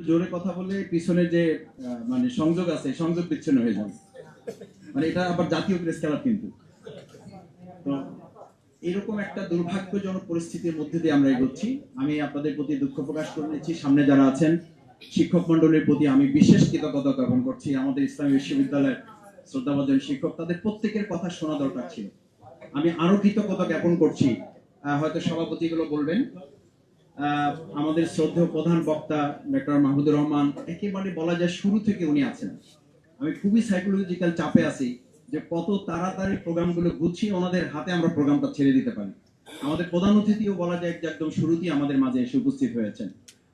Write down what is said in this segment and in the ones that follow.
জোরে কথা বলে পিছনে যে মানে সংযোগ আছে সংযোগ বিচ্ছিন্ন হয়ে যাবে, মানে এটা আবার জাতীয় প্রেস খেলার কিন্তু। তো এরকম একটা দুর্ভাগ্যজনক পরিস্থিতির মধ্যে দিয়ে আমরা এগোচ্ছি। আমি আপনাদের প্রতি দুঃখ প্রকাশ করে নিচ্ছি। সামনে যারা আছেন শিক্ষক মন্ডলীর প্রতি আমি বিশেষ কৃতজ্ঞতা জ্ঞাপন করছি। আমাদের ইসলামী বিশ্ববিদ্যালয়ের শ্রদ্ধাভাজন শিক্ষক, তাদের প্রত্যেকের কথা শোনা দরকার ছিল। আমি আরো কৃতজ্ঞতা জ্ঞাপন করছি, হয়তো সভাপতি গুলো বলবেন, আমাদের শ্রদ্ধেয় প্রধান বক্তা ডক্টর মাহমুদুর রহমান, একেবারে বলা যায় শুরু থেকে উনি আছেন। আমি খুবই সাইকোলজিক্যাল চাপে আছি যে কত তাড়াতাড়ি প্রোগ্রামগুলো গুছিয়ে ওনাদের হাতে আমরা প্রোগ্রামটা ছেড়ে দিতে পারি। আমাদের প্রধান অতিথিও বলা যায় যে একদম শুরুতেই আমাদের মাঝে এসে উপস্থিত হয়েছেন।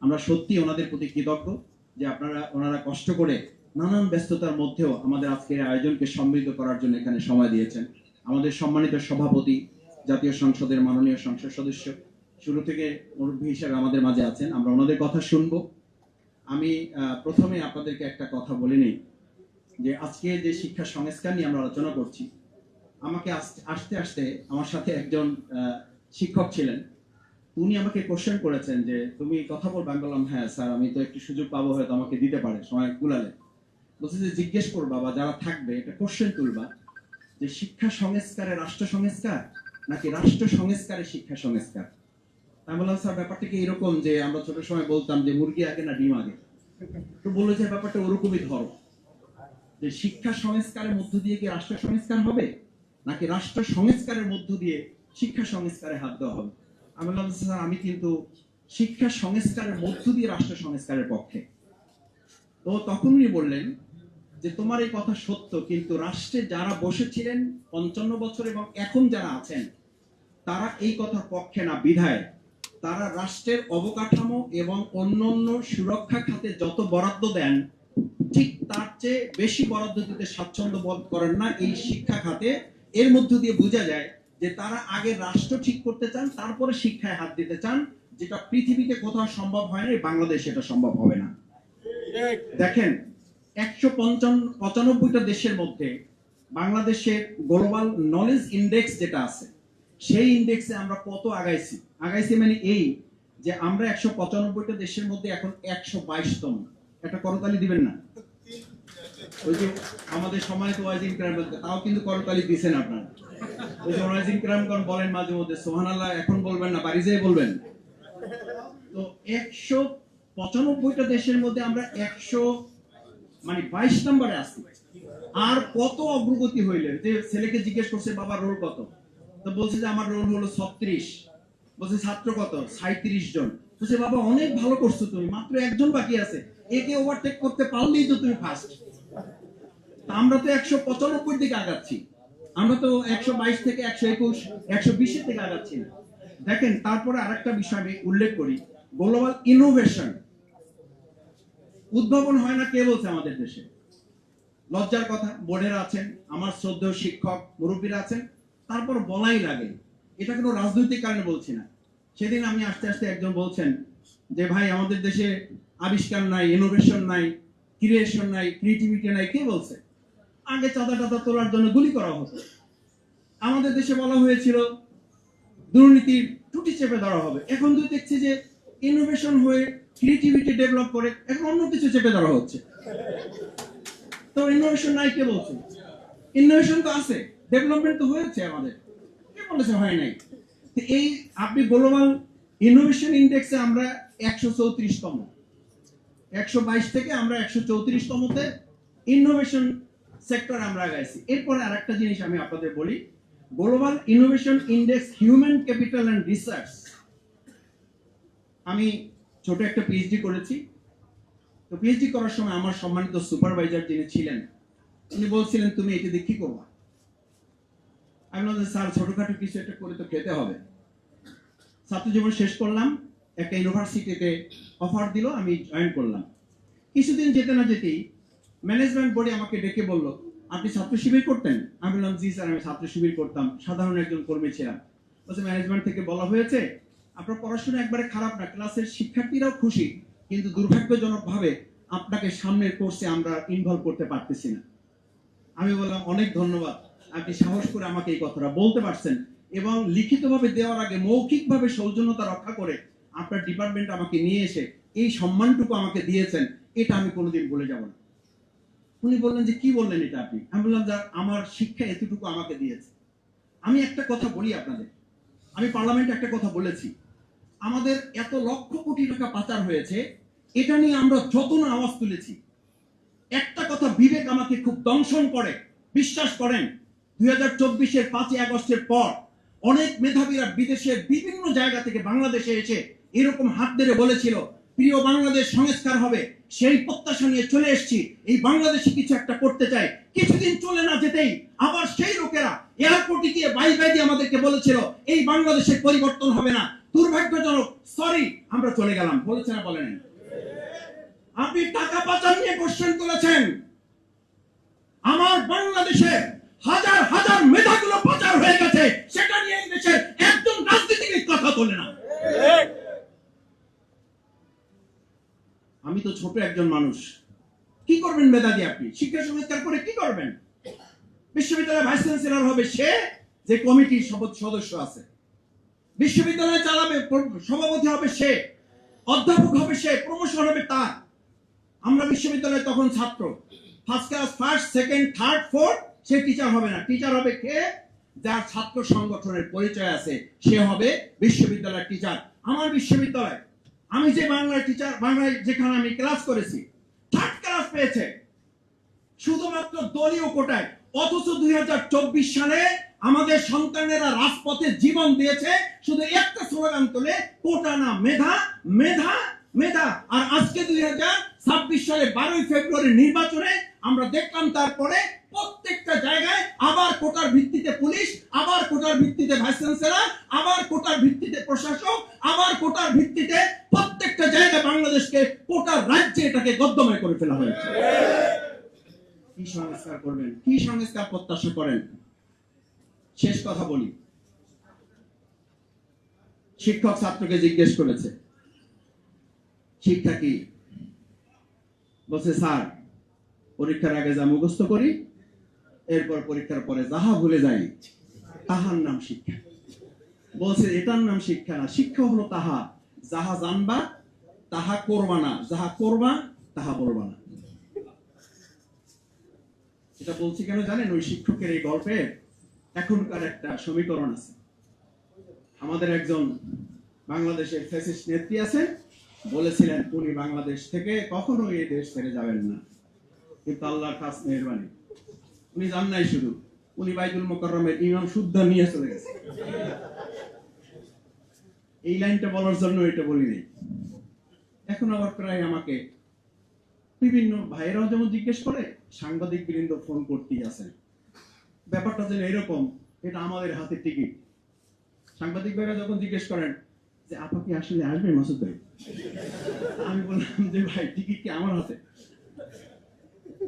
আমরা সত্যি ওনাদের প্রতি কৃতজ্ঞ যে ওনারা কষ্ট করে নানান ব্যস্ততার মধ্যেও আমাদের আজকের আয়োজনকে সমৃদ্ধ করার জন্য এখানে সময় দিয়েছেন। আমাদের সম্মানিত সভাপতি, জাতীয় সংসদের মাননীয় সংসদ সদস্য শুরু থেকে মুরব্বী হিসেবে আমাদের মাঝে আছেন, আমরা ওনাদের কথা শুনবো। আমি প্রথমে আপনাদেরকে একটা কথা বলে নিই যে আজকে যে শিক্ষা সংস্কার নিয়ে আমরা আলোচনা করছি, আমাকে আসতে আসতে আমার সাথে একজন শিক্ষক ছিলেন, উনি আমাকে কোশ্চেন করেছেন যে তুমি কথা বলবে। আমি বললাম হ্যাঁ স্যার, আমি তো একটু সুযোগ পাবো, হয়তো আমাকে দিতে পারে সময় কুলালে। বলছে যে জিজ্ঞেস করবা বা যারা থাকবে একটা কোশ্চেন তুলবা যে শিক্ষা সংস্কারে রাষ্ট্র সংস্কার নাকি রাষ্ট্র সংস্কারে শিক্ষা সংস্কার। আমি বললাম স্যার ব্যাপারটা কি এরকম যে আমরা ছোট সময় বলতাম যে মুরগি আগে না ডিম আগে, তো বললো যে ব্যাপারটা ওরকমই ধরো, যে শিক্ষা সংস্কারের মধ্য দিয়ে কি রাষ্ট্র সংস্কার হবে নাকি রাষ্ট্র সংস্কারের মধ্য দিয়ে শিক্ষা সংস্কারে হাত দেওয়া হবে। আমি বললাম স্যার আমি কিন্তু শিক্ষা সংস্কারের মধ্য দিয়ে রাষ্ট্র সংস্কারের পক্ষে। তো তখন উনি বললেন যে তোমার এই কথা সত্য, কিন্তু রাষ্ট্রে যারা বসেছিলেন 55 বছর এবং এখন যারা আছেন তারা এই কথার পক্ষে না, বিধায় তারা রাষ্ট্রের অবকাঠামো এবং অন্যান্য সুরক্ষা খাতে যত বরাদ্দ দেন ঠিক তার চেয়ে বেশি বরাদ্দ দিতে স্বাচ্ছন্দ্য বোধ করেন না এই শিক্ষা খাতে। এর মধ্য দিয়ে বোঝা যায় যে তারা আগে রাষ্ট্র ঠিক করতে চান, তারপরে শিক্ষায় হাত দিতে চান, যেটা পৃথিবীতে কোথাও সম্ভব হয় না, বাংলাদেশে এটা সম্ভব হবে না। দেখেন 195টা দেশের মধ্যে বাংলাদেশের গ্লোবাল নলেজ ইন্ডেক্স যেটা আছে, সেই ইন্ডেক্সে আমরা কত আগাইছি মানে এই যে আমরা 195টা দেশের মধ্যে এখন 122তম। একটা করতালি দিবেন না? ওই যে আমাদের সম্মানিত ওয়াইজিন কিরাম তাও কিন্তু করতালি দিবেন আপনারা। ওই যে ওয়াইজিন কিরাম কোন বলেন মাঝে মধ্যে সুবহানাল্লাহ, এখন বলবেন না, বাড়ি যেয়ে বলবেন। তো 195টা দেশের মধ্যে আমরা 22 নম্বরে আছি। আর কত অগ্রগতি হইলে যে ছেলেকে জিজ্ঞেস করছে বাবা রোল কত, তো বলছে যে আমার রোল হলো 36। বলছে ছাত্র কত? 37 জন। বলছে বাবা অনেক ভালো করছো তুমি, মাত্র একজন বাকি আছে, একে ওভারটেক করতে পারলেই তো তুমি ফার্স্ট। আমরা তো 195 দিকে আগাচ্ছি, আমরা তো 122 থেকে 121 120 এর দিকে আগাচ্ছি না। দেখেন তারপরে আরেকটা বিষয় আমি উল্লেখ করি, গ্লোবাল ইনোভেশন। উদ্ভাবন হয় না কে বলছে আমাদের দেশে? লজ্জার কথা, বোর্ডেরা আছেন, আমার শ্রদ্ধেয় শিক্ষক মুরব্বীরা আছেন, তারপর বলাই লাগে। এটা কোনো রাজনৈতিক কারণে বলছি না। সেদিন আমি আস্তে আস্তে একজন বলছেন যে ভাই আমাদের দেশে আবিষ্কার নাই, ইনোভেশন নাই, ক্রিয়েশন নাই, ক্রিয়েটিভিটি নাই। কে বলছে? আগে চাঁদা টাদা তোলার জন্য গুলি করা হতো। আমাদের দেশে বলা হয়েছিল দুর্নীতির টুটি চেপে ধরা হবে। এখন তো দেখছি যে ইনোভেশন হয়ে ক্রিয়েটিভিটি ডেভেলপ করে এখন অন্য কিছু চেপে ধরা হচ্ছে। তো ইনোভেশন নাই কে বলছে? ইনোভেশন তো আছে, ডেভেলপমেন্ট তো হয়েছে, আমাদের কে বলেছে হয় নাই? এই আপনি গ্লোবাল ইনোভেশন ইন্ডেক্সে আমরা 134তম, 122 থেকে আমরা 134তমতে ইনোভেশন সেক্টর আমরা আগাইছি। এরপরে আরেকটা জিনিস আমি আপনাদের বলি, global innovation index human capital and research. আমি ছোট একটা পিএইচডি করেছি। তো পিএইচডি করার সময় আমার সম্মানিত সুপারভাইজার যিনি ছিলেন উনি বলছিলেন তুমি এটা দিয়ে কি করবা? আমি বললাম স্যার ছোটখাটো কিছু একটা করে তো খেতে হবে। ছাত্র জীবন শেষ করলাম, একটা ইউনিভার্সিটিতে অফার দিল, আমি জয়েন করলাম। কিছুদিন যেতে না যেতেই ম্যানেজমেন্ট বোর্ডে আমাকে ডেকে বলল আপনি ছাত্র শিবির করতেন? আমি বললাম জি স্যার আমি ছাত্র শিবির করতাম, সাধারণ একজন কর্মী ছিলাম। বলছে ম্যানেজমেন্ট থেকে বলা হয়েছে আপনার পড়াশোনা একবারে খারাপ না, ক্লাসের শিক্ষার্থীরাও খুশি, কিন্তু দুর্ভাগ্যজনক ভাবে আপনাকে সামনের কোর্সে আমরা ইনভলভ করতে পারতেছি না। আমি বললাম অনেক ধন্যবাদ, আপনি সাহস করে আমাকে এই কথাটা বলতে পারছেন এবং লিখিতভাবে দেওয়ার আগে মৌখিকভাবে সৌজন্যতা রক্ষা করে আপনার ডিপার্টমেন্ট আমাকে নিয়ে এসে এই সম্মানটুকু আমাকে দিয়েছেন, এটা আমি কোনোদিন বলে যাব না। উনি বললেন যে কি বললেন এটা আপনি? আমি বললাম যে আমার শিক্ষা এতটুকু আমাকে দিয়েছে। আমি একটা কথা বলি আপনাদের, আমি পার্লামেন্টে একটা কথা বলেছি, আমাদের এত লক্ষ কোটি টাকা পাচার হয়েছে, এটা নিয়ে আমরা যত না আওয়াজ তুলেছি, একটা কথা বিবেক আমাকে খুব দংশন করে। বিশ্বাস করেন, 2024-এর 5ই আগস্টের পর অনেক মেধাবীরা বিদেশের বিভিন্ন জায়গা থেকে বাংলাদেশে এসে এরকম হাত ধরে বলেছিল প্রিয় বাংলাদেশ সংস্কার হবে। সেই প্রত্যাশা নিয়ে চলে এসেছি, এই বাংলাদেশে কিছু একটা করতে চাই। কিছুদিন চলে না যেতেই আবার সেই লোকেরা এয়ারপোর্টে গিয়ে বাই বাই দিয়ে আমাদেরকে বলেছিল এই বাংলাদেশের পরিবর্তন হবে না, দুর্ভাগ্যজনক, সরি, আমরা চলে গেলাম। বলেছে না বলেন? আপনি টাকা পাচার নিয়ে কোশ্চেন তুলেছেন, আমার বাংলাদেশে হাজার হাজার মেধাগুলো পাচার হয়ে গেছে, সেটা নিয়ে এই দেশের একজন রাজনীতিবিদ কথা বলে না। আমি তো ছোট একজন মানুষ, কি করবেন মেধা দিয়ে? আপনি শিক্ষা সংস্কার করে কি করবেন? বিশ্ববিদ্যালয়ের ভাইস চ্যান্সেলর হবে সে যে কমিটির সদস্য আছে, বিশ্ববিদ্যালয় চালাবে, সভাপতি হবে সে, অধ্যাপক হবে সে, প্রমোশন হবে তার। আমরা বিশ্ববিদ্যালয়ে তখন ছাত্র, first class, first, second, third, fourth, সে টিচার হবে না। টিচার হবে কে? যার ছাত্র সংগঠনের পরিচয় আছে, সে হবে বিশ্ববিদ্যালয়ের টিচার। আমার বিশ্ববিদ্যালয়, আমি যে বাংলার টিচার, বাংলায় যেখানে আমি ক্লাস করেছি, থার্ড ক্লাস পেয়েছে শুধুমাত্র দলীয় কোটায়। অথচ 2024 সালে আমাদের সন্তানেরা রাজপথে জীবন দিয়েছে শুধু একটা স্লোগান তোলে, কোটা না মেধা, মেধা, মেধা। আর আজকে 2026 সালে 12ই ফেব্রুয়ারি নির্বাচনে আমরা দেখলাম তারপরে প্রত্যেকটা জায়গায় আবার কোটার ভিত্তিতে পুলিশ, আবার কোটার ভিত্তিতে ভাইস চ্যান্সেলর, আবার কোটার ভিত্তিতে প্রশাসক, আবার কোটার ভিত্তিতে প্রত্যেকটা জায়গায় বাংলাদেশকে কোটার রাজ্যে এটাকে গদ্যময় করে ফেলা হয়েছে। কি সংস্কার করবেন? কি সংস্কার প্রত্যাশা করেন? শেষ কথা বলি, শিক্ষক ছাত্রকে জিজ্ঞেস করেছে শিক্ষা কি? বলছে স্যার, পরীক্ষার আগে যা মুখস্থ করি, এরপর পরীক্ষার পরে যাহা ভুলে যাই, তাহার নাম শিক্ষা। বলছে এটার নাম শিক্ষা না, শিক্ষা হলো তাহা যাহা জানবা তাহা করবা না, যাহা করবা তাহা বলবা না। এটা বলছি কেন জানেন? ওই শিক্ষকের এই গল্পে এখনকার একটা সমীকরণ আছে। আমাদের একজন বাংলাদেশের ফ্যাসিস্ট নেত্রী আছেন, বলেছিলেন উনি বাংলাদেশ থেকে কখনো এই দেশ ছেড়ে যাবেন না, কিন্তু আল্লাহর খাস মেহেরবানি উনি যান নাই। শুধু উনি বাইতুল মুকাররমের ইমাম শুদ্ধ নিয়ে চলে গেছে। এই লাইনটা বলার জন্য এটা বলি নাই। এখন আবার প্রায় আমাকে বিভিন্ন ভাইয়েরাও যেমন জিজ্ঞেস করে, সাংবাদিক বৃন্দ ফোন করতেই আছেন, ব্যাপারটা যেন এরকম, এটা আমাদের হাতে টিকিট। সাংবাদিক ভাইরা যখন জিজ্ঞেস করেন যে আপা কি আসলে আসবে মাসুদ ভাই, আমি বললাম যে ভাই টিকিট কি আমার হাতে?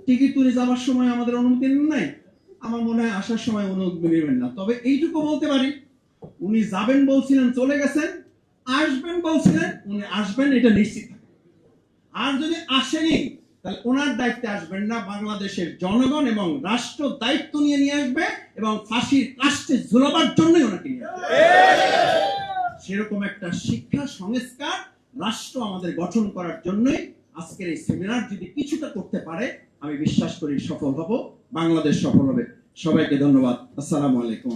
টিকিট তুলে যাওয়ার সময় আমাদের অনুমতি নেন নাই, আমার মনে হয় আসার সময় অনুমতি নেবেন না। তবে এইটুকু বলতে পারি, উনি যাবেন বলছিলেন, চলে গেছেন। আসবেন বলছিলেন, উনি আসবেন, এটা নিশ্চিত। আর যদি আসেনি, তাহলে ওনার দায়িত্বে আসবেন না, বাংলাদেশের জনগণ এবং রাষ্ট্র দায়িত্ব নিয়ে আসবে এবং ফাঁসির কাস্টে ঝুলাবার জন্যই ওনাকে নিয়ে আসবে। সেরকম একটা শিক্ষা সংস্কার রাষ্ট্র আমাদের গঠন করার জন্যই আজকের এই সেমিনার যদি কিছুটা করতে পারে, আমি বিশ্বাস করি সফল হব, বাংলাদেশ সফল হবে। সবাইকে ধন্যবাদ। আসসালামু আলাইকুম।